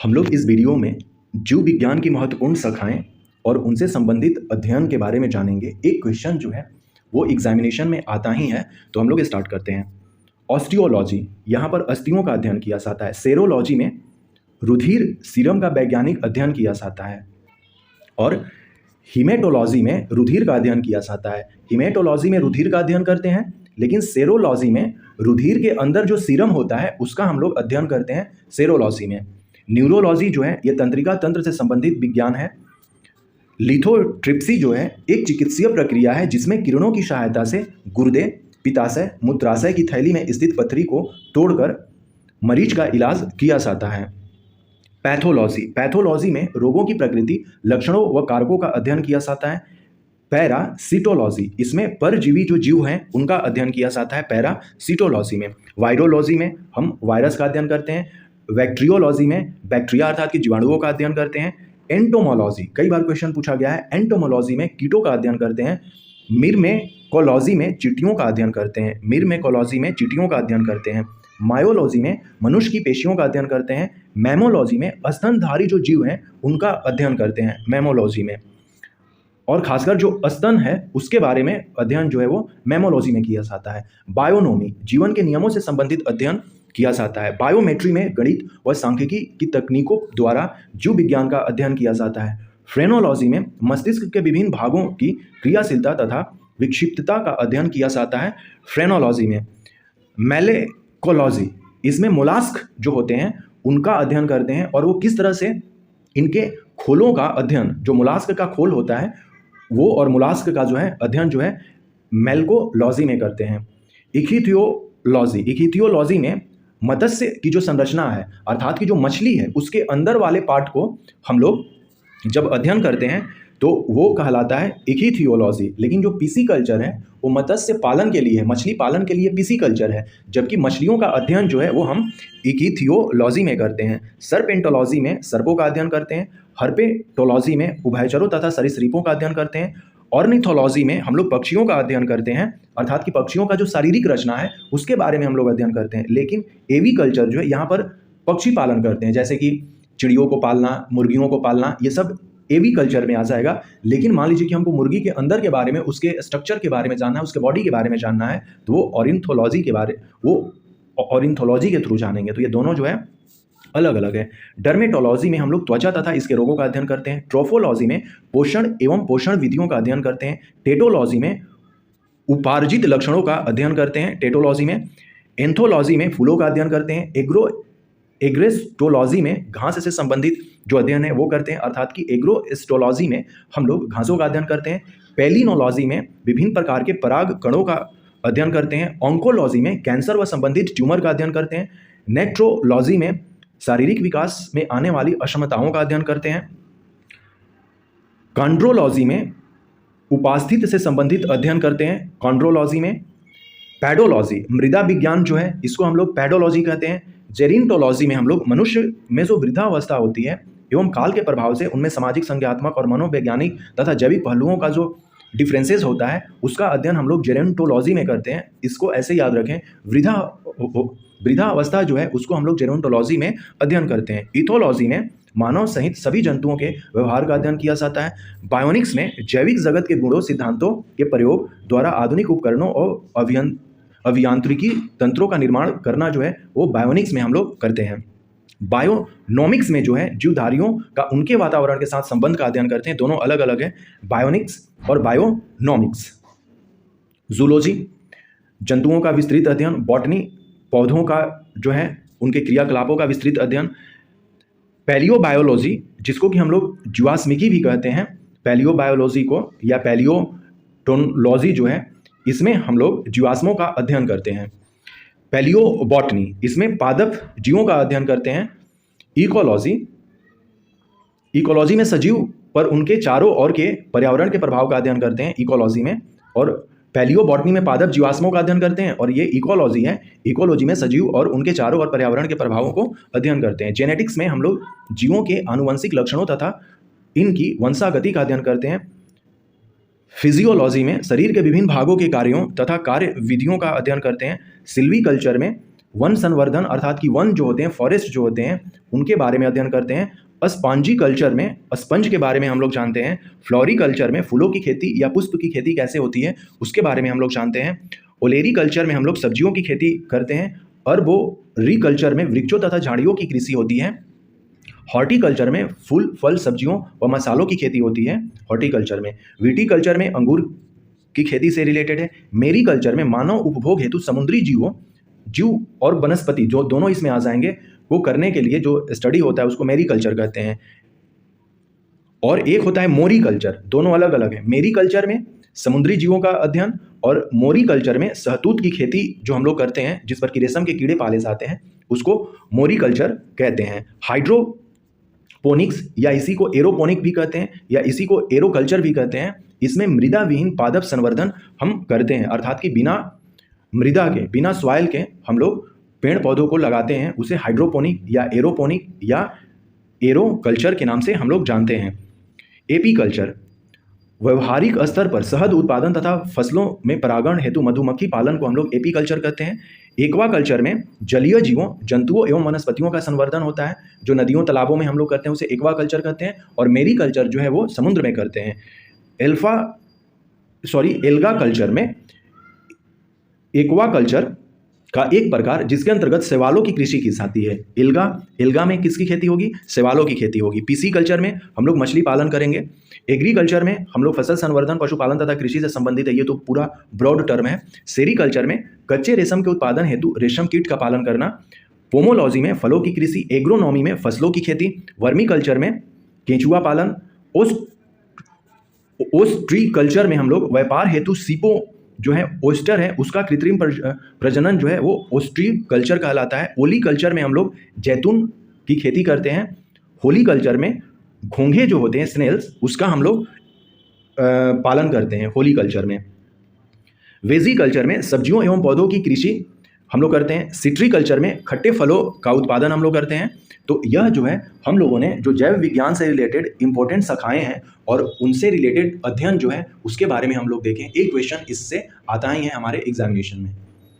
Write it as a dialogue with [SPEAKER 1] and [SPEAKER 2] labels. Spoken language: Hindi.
[SPEAKER 1] हम लोग इस वीडियो में जीव विज्ञान की महत्वपूर्ण शाखाएं और उनसे संबंधित अध्ययन के बारे में जानेंगे। एक क्वेश्चन जो है वो एग्जामिनेशन में आता ही है, तो हम लोग स्टार्ट करते हैं। ऑस्टियोलॉजी, यहाँ पर अस्थियों का अध्ययन किया जाता है। सेरोलॉजी में रुधिर सीरम का वैज्ञानिक अध्ययन किया जाता है। और हीमेटोलॉजी में रुधिर का अध्ययन किया जाता है। हीमेटोलॉजी में रुधिर का अध्ययन करते हैं, लेकिन सेरोलॉजी में रुधिर के अंदर जो सीरम होता है उसका हम लोग अध्ययन करते हैं सेरोलॉजी में। न्यूरोलॉजी जो है ये तंत्रिका तंत्र से संबंधित विज्ञान है। लिथोट्रिप्सी जो है एक चिकित्सीय प्रक्रिया है जिसमें किरणों की सहायता से गुर्दे, पित्ताशय, मूत्राशय की थैली में स्थित पथरी को तोड़कर मरीज का इलाज किया जाता है। पैथोलॉजी में रोगों की प्रकृति, लक्षणों व कारकों का अध्ययन किया जाता है। पैरासिटोलॉजी, इसमें परजीवी जो जीव हैं उनका अध्ययन किया जाता है पैरासिटोलॉजी में। वायरोलॉजी में हम वायरस का अध्ययन करते हैं। बैक्टीरियोलॉजी में बैक्टीरिया अर्थात कि जीवाणुओं का अध्ययन करते हैं। एंटोमोलॉजी, कई बार क्वेश्चन पूछा गया है, एंटोमोलॉजी में कीटों का अध्ययन करते हैं। मिरमेकोलॉजी में चींटियों का अध्ययन करते हैं। मिरमेकोलॉजी में चींटियों का अध्ययन करते हैं। मायोलॉजी में मनुष्य की पेशियों का अध्ययन करते हैं। मैमोलॉजी में स्तनधारी जो जीव हैं उनका अध्ययन करते हैं मैमोलॉजी में। और खासकर जो स्तन है उसके बारे में अध्ययन जो है वो मैमोलॉजी में किया जाता है। बायोनोमी, जीवन के नियमों से संबंधित अध्ययन किया जाता है। बायोमेट्री में गणित व सांख्यिकी की तकनीकों द्वारा जीव विज्ञान का अध्ययन किया जाता है। फ्रेनोलॉजी में मस्तिष्क के विभिन्न भागों की क्रियाशीलता तथा विक्षिप्तता का अध्ययन किया जाता है फ्रेनोलॉजी में। मैलेकोलॉजी, इसमें मोलास्क जो होते हैं उनका अध्ययन करते हैं और वो किस तरह से इनके खोलों का अध्ययन, जो मोलास्क का खोल होता है वो और मोलास्क का जो है अध्ययन जो है मेलकोलॉजी में करते हैं। इखिथियोलॉजी में मत्स्य की जो संरचना है अर्थात कि जो मछली है उसके अंदर वाले पार्ट को हम लोग जब अध्ययन करते हैं तो वो कहलाता है इखिथियोलॉजी। लेकिन जो पिसीकल्चर है वो मत्स्य पालन के लिए है, मछली पालन के लिए पिसीकल्चर है, जबकि मछलियों का अध्ययन जो है वो हम इखिथियोलॉजी में करते हैं। सर्पेंटोलॉजी में सर्पों का अध्ययन करते हैं। हर्पेटोलॉजी में उभयचरों तथा सरीसृपों का अध्ययन करते हैं। ऑर्निथोलॉजी में हम लोग पक्षियों का अध्ययन करते हैं अर्थात कि पक्षियों का जो शारीरिक रचना है उसके बारे में हम लोग अध्ययन करते हैं। लेकिन एवीकल्चर जो है यहाँ पर पक्षी पालन करते हैं, जैसे कि चिड़ियों को पालना, मुर्गियों को पालना, ये सब एवीकल्चर में आ जाएगा। लेकिन मान लीजिए कि हमको मुर्गी के अंदर के बारे में, उसके स्ट्रक्चर के बारे में जानना है, उसके बॉडी के बारे में जानना है, तो वो ऑर्निथोलॉजी के थ्रू जानेंगे। तो ये दोनों जो है अलग अलग है। डर्मेटोलॉजी में हम लोग त्वचा तथा इसके रोगों का अध्ययन करते हैं। ट्रोफोलॉजी में पोषण एवं पोषण विधियों का अध्ययन करते हैं। टेटोलॉजी में उपार्जित लक्षणों का अध्ययन करते हैं। टेटोलॉजी में एंथोलॉजी में फूलों का अध्ययन करते हैं। एग्रोस्टोलॉजी में घास से संबंधित जो अध्ययन है वो करते हैं अर्थात कि एग्रोस्टोलॉजी में हम लोग घासों का अध्ययन करते हैं। पेलिनोलॉजी में विभिन्न प्रकार के पराग कणों का अध्ययन करते हैं। ऑन्कोलॉजी में कैंसर व संबंधित ट्यूमर का अध्ययन करते हैं। नेफ्रोलॉजी में शारीरिक विकास में आने वाली अक्षमताओं का अध्ययन करते हैं। कॉन्ड्रोलॉजी में उपास्थित से संबंधित अध्ययन करते हैं। कॉन्ड्रोलॉजी में पैडोलॉजी, मृदा विज्ञान जो है इसको हम लोग पैडोलॉजी कहते हैं। जेरिंटोलॉजी में हम लोग मनुष्य में जो वृद्धावस्था होती है एवं काल के प्रभाव से उनमें सामाजिक, संज्ञात्मक और मनोवैज्ञानिक तथा जैविक पहलुओं का जो डिफरेंसेस होता है उसका अध्ययन हम लोग जेरोंटोलॉजी में करते हैं। इसको ऐसे याद रखें, वृद्धावस्था जो है उसको हम लोग जेरोंटोलॉजी में अध्ययन करते हैं। इथोलॉजी में मानव सहित सभी जंतुओं के व्यवहार का अध्ययन किया जाता है। बायोनिक्स में जैविक जगत के गुणों, सिद्धांतों के प्रयोग द्वारा आधुनिक उपकरणों और अभियांत्रिकी तंत्रों का निर्माण करना जो है वो बायोनिक्स में हम लोग करते हैं। बायोनोमिक्स में जो है जीवधारियों का उनके वातावरण के साथ संबंध का अध्ययन करते हैं। दोनों अलग अलग है, बायोनिक्स और बायोनोमिक्स। जूलॉजी, जंतुओं का विस्तृत अध्ययन। बॉटनी, पौधों का जो है उनके क्रियाकलापों का विस्तृत अध्ययन। पैलियोबायोलॉजी, जिसको कि हम लोग जीवाश्मिकी भी कहते हैं, पैलियोबायोलॉजी को या पैलियोटोलॉजी जो है इसमें हम लोग जीवाश्मों का अध्ययन करते हैं। पैलियोबॉटनी, इसमें पादप जीवों का अध्ययन करते हैं। इकोलॉजी में सजीव पर उनके चारों ओर के पर्यावरण के प्रभाव का अध्ययन करते हैं इकोलॉजी में। और पैलियोबॉटनी में पादप जीवाश्मों का अध्ययन करते हैं और ये इकोलॉजी है, इकोलॉजी में सजीव और उनके चारों ओर पर्यावरण के प्रभावों को अध्ययन करते हैं। जेनेटिक्स में हम लोग जीवों के आनुवंशिक लक्षणों तथा इनकी वंशागति का अध्ययन करते हैं। फिजियोलॉजी में शरीर के विभिन्न भागों के कार्यों तथा कार्य विधियों का अध्ययन करते हैं। सिल्वीकल्चर में वन संवर्धन अर्थात कि वन जो होते हैं, फॉरेस्ट जो होते हैं, उनके बारे में अध्ययन करते हैं। स्पॉन्जी कल्चर में स्पंज के बारे में हम लोग जानते हैं। फ्लोरी कल्चर में फूलों की खेती या पुष्प की खेती कैसे होती है उसके बारे में हम लोग जानते हैं। ओलेरी कल्चर में हम लोग सब्जियों की खेती करते हैं। अर्बोरी कल्चर में वृक्षों तथा झाड़ियों की कृषि होती है। हॉर्टिकल्चर में फूल, फल, सब्जियों व मसालों की खेती होती है हॉर्टिकल्चर में। विटीकल्चर में अंगूर की खेती से रिलेटेड है। मेरीकल्चर में मानव उपभोग हेतु समुद्री जीव और वनस्पति जो दोनों इसमें आ जाएंगे वो करने के लिए जो स्टडी होता है उसको मेरीकल्चर कहते हैं। और एक होता है मोरीकल्चर, दोनों अलग अलग है। मेरीकल्चर में समुद्री जीवों का अध्ययन और मोरीकल्चर में शहतूत की खेती जो हम लोग करते हैं जिस पर कि रेशम के कीड़े पाले जाते हैं उसको मोरीकल्चर कहते हैं। हाइड्रोपोनिक्स या इसी को एरोपोनिक भी कहते हैं या इसी को एरोकल्चर भी कहते हैं। इसमें मृदा विहीन पादप संवर्धन हम करते हैं अर्थात कि बिना मृदा के, बिना सॉइल के हम लोग पेड़ पौधों को लगाते हैं, उसे हाइड्रोपोनिक या एरोकल्चर के नाम से हम लोग जानते हैं। एपीकल्चर व्यवहारिक स्तर पर शहद उत्पादन तथा फसलों में परागण हेतु मधुमक्खी पालन को हम लोग एपीकल्चर कहते हैं। एक्वाकल्चर में जलीय जीवों, जंतुओं एवं वनस्पतियों का संवर्धन होता है जो नदियों तालाबों में हम लोग करते हैं उसे एक्वाकल्चर कहते हैं। और मेरीकल्चर जो है वो समुद्र में करते हैं। एल्गा कल्चर में एक्वाकल्चर का एक प्रकार जिसके अंतर्गत शैवालों की कृषि की जाती है। एल्गा में किसकी खेती होगी? शैवालों की खेती होगी। पीसी कल्चर में हम लोग मछली पालन करेंगे। एग्रीकल्चर में हम लोग फसल संवर्धन, पशुपालन तथा कृषि से संबंधित है, ये तो पूरा ब्रॉड टर्म है। सेरीकल्चर में कच्चे रेशम के उत्पादन हेतु रेशम कीट का पालन करना। पोमोलॉजी में फलों की कृषि। एग्रोनॉमी में फसलों की खेती। वर्मी कल्चर में केंचुआ पालन। ओस्ट्री कल्चर में हम लोग व्यापार हेतु सीपों जो है ओस्टर है उसका कृत्रिम प्रजनन जो है वो ओस्ट्री कल्चर कहलाता है। ओली कल्चर में हम लोग जैतून की खेती करते हैं। होली कल्चर में घोंघे जो होते हैं स्नेल्स उसका हम लोग पालन करते हैं होली कल्चर में। वेजी कल्चर में सब्जियों एवं पौधों की कृषि हम लोग करते हैं। सिट्री कल्चर में खट्टे फलों का उत्पादन हम लोग करते हैं। तो यह जो है हम लोगों ने जो जैव विज्ञान से रिलेटेड इंपॉर्टेंट शाखाएं हैं और उनसे रिलेटेड अध्ययन जो है उसके बारे में हम लोग देखें। एक क्वेश्चन इससे आता ही है हमारे एग्जामिनेशन में।